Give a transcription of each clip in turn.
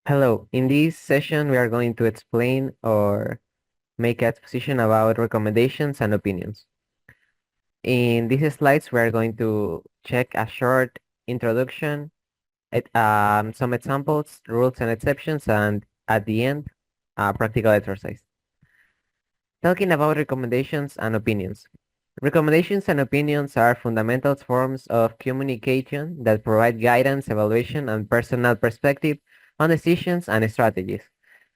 Hello, in this session we are going to explain or make an exposition about recommendations and opinions. In these slides we are going to check a short introduction, some examples, rules and exceptions, and at the end, a practical exercise. Talking about recommendations and opinions. Recommendations and opinions are fundamental forms of communication that provide guidance, evaluation, and personal perspective on decisions and strategies.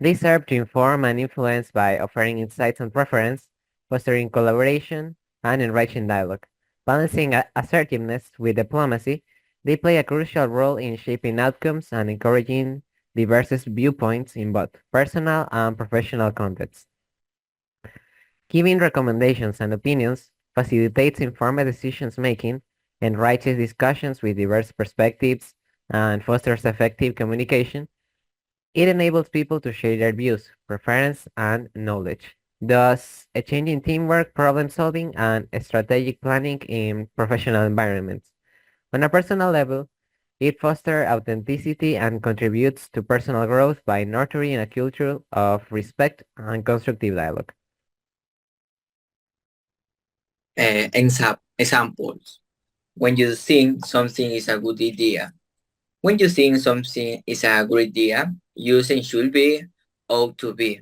They serve to inform and influence by offering insights and preference, fostering collaboration, and enriching dialogue. Balancing assertiveness with diplomacy, they play a crucial role in shaping outcomes and encouraging diverse viewpoints in both personal and professional contexts. Giving recommendations and opinions facilitates informed decisions making, enriches discussions with diverse perspectives, and fosters effective communication. It enables people to share their views, preference, and knowledge, thus changing teamwork, problem solving, and strategic planning in professional environments. On a personal level, it fosters authenticity and contributes to personal growth by nurturing a culture of respect and constructive dialogue. Examples. When you think something is a good idea. When you think something is a good idea, using should be, ought to be.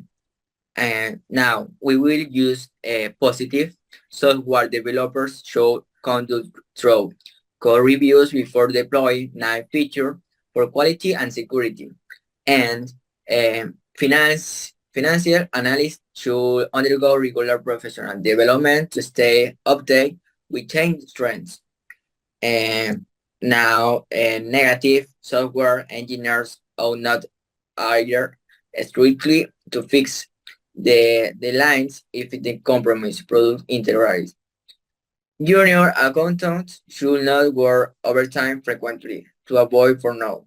And now we will use a positive. Software developers should conduct through code reviews before deploying new feature for quality and security. And financial analysts should undergo regular professional development to stay updated with change trends. And now, negative software engineers ought not hire strictly to fix the lines if the compromise product integrates. Junior accountants should not work overtime frequently to avoid burnout.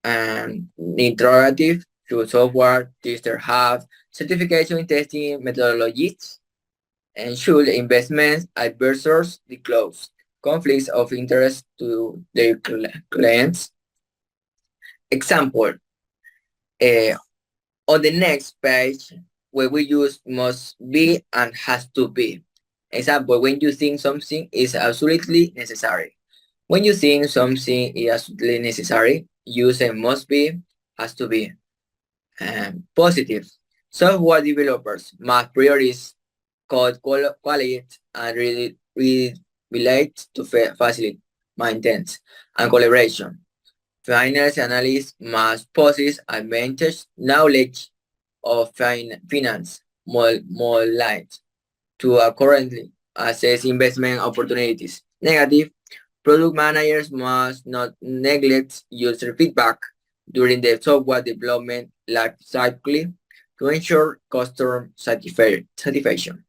And interrogative should software testers have certification in testing methodologies and should investments advisors disclose conflicts of interest to their clients. Example, uh, on the next page, where we use must be and has to be. Example, when you think something is absolutely necessary. When you think something is absolutely necessary, use a must be, has to be. Positive. Software developers must prioritize code quality and relate to facilitate maintenance and collaboration. Finance analysts must possess advantage knowledge of finance models to accurately assess investment opportunities. Negative, product managers must not neglect user feedback during the software development life cycle to ensure customer satisfaction.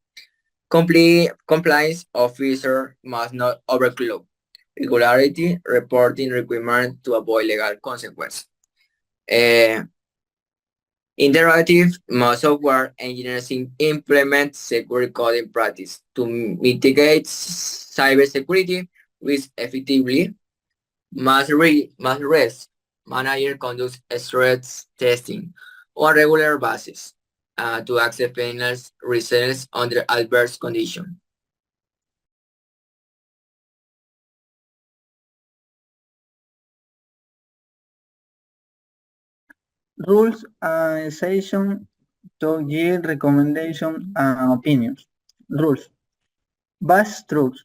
Compliance officer must not overlook regularity reporting requirements to avoid legal consequences. Uh, Interactive software engineers implement secure coding practice to mitigate cybersecurity risk effectively. Must risk manager conducts stress testing on regular basis to accept panels results under adverse conditions. Rules and session to give recommendation and opinions. Rules. Base truths.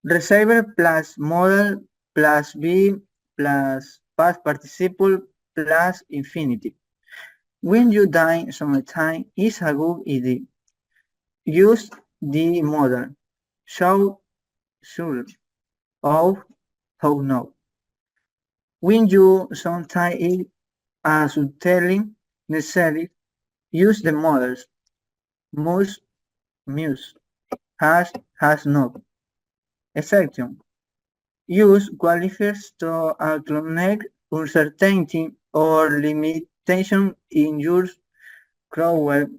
Receiver plus model plus be plus past participle plus infinitive. When you die sometime is a good idea. Use the model. Show, should, of, how no. When you sometime is a subtelling necessary, use the models. Must, muse, has not. Exception. Use qualifiers to acknowledge uncertainty or limitation in your crowd.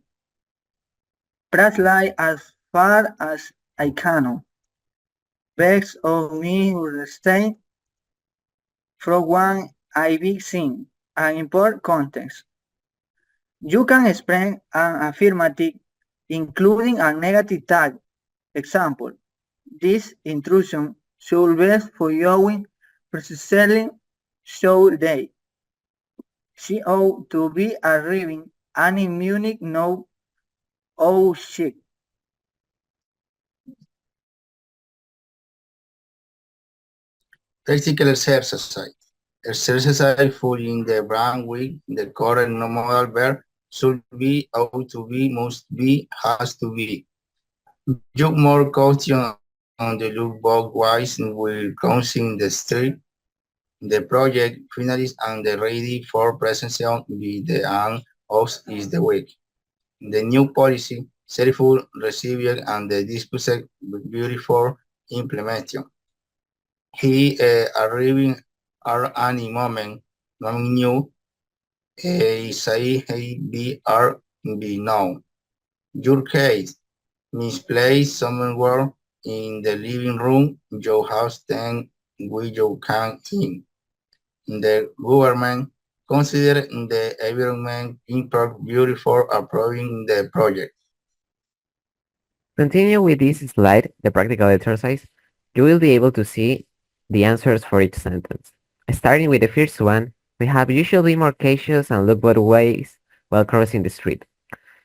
Translate as far as I can. Begs of me understand from one I be seen. and import context. You can explain an affirmative including a negative tag. Example, this intrusion should best for Yowin precisely show day. She ought to be arriving and in Munich no oh shit. Technical exercise. Exercise for in the brand week, the current modal verb should be, ought to be, must be, has to be. You more caution on the look both wise will crossing the street. The project finished and the ready for presentation by the end of is the week. The new policy, careful received and the discussed beautiful implementation. He arriving at any moment new, say he be are be known. Your case, misplaced somewhere in the living room, your house then we you can in. The government consider the environment impact beautiful approving the project. Continue with this slide, the practical exercise. You will be able to see the answers for each sentence. Starting with the first one, we have usually more cautious and look both ways while crossing the street.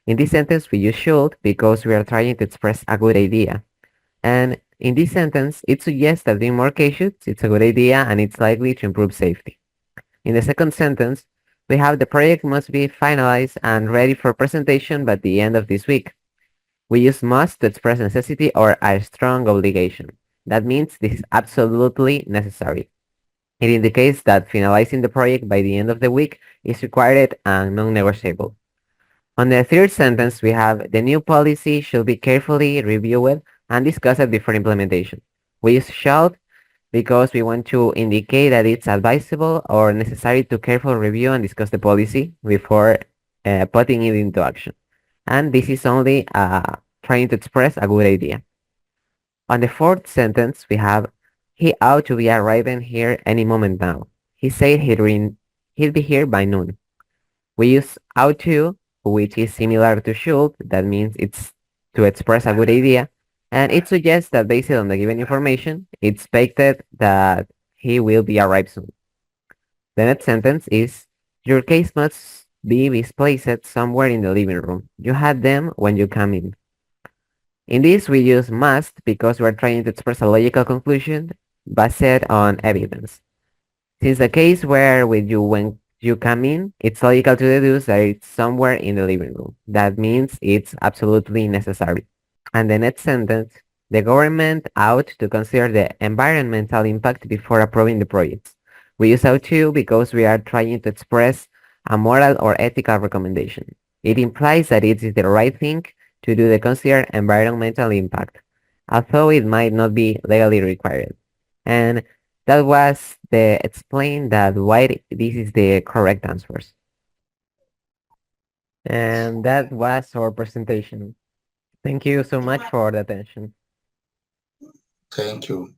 In this sentence, we use should because we are trying to express a good idea. And in this sentence, it suggests that being more cautious, it's a good idea and it's likely to improve safety. In the second sentence, we have the project must be finalized and ready for presentation by the end of this week. We use must to express necessity or a strong obligation. That means this is absolutely necessary. It indicates that finalizing the project by the end of the week is required and non-negotiable. On the third sentence, we have the new policy should be carefully reviewed and discussed before implementation. We use should because we want to indicate that it's advisable or necessary to carefully review and discuss the policy before putting it into action. And this is only trying to express a good idea. On the fourth sentence, we have he ought to be arriving here any moment now. He said he'd be here by noon. We use ought to, which is similar to should. That means it's to express a good idea. And it suggests that based on the given information, it's expected that he will be arrived soon. The next sentence is, your case must be misplaced somewhere in the living room. You had them when you come in. In this, we use must because we're trying to express a logical conclusion based on evidence. Since the case where with you when you come in, it's logical to deduce that it's somewhere in the living room. That means it's absolutely necessary. And the next sentence, the government ought to consider the environmental impact before approving the projects. We use ought to because we are trying to express a moral or ethical recommendation. It implies that it is the right thing to do the considered environmental impact, although it might not be legally required. And that was the explain that why this is the correct answers. And that was our presentation. Thank you so much for the attention. Thank you.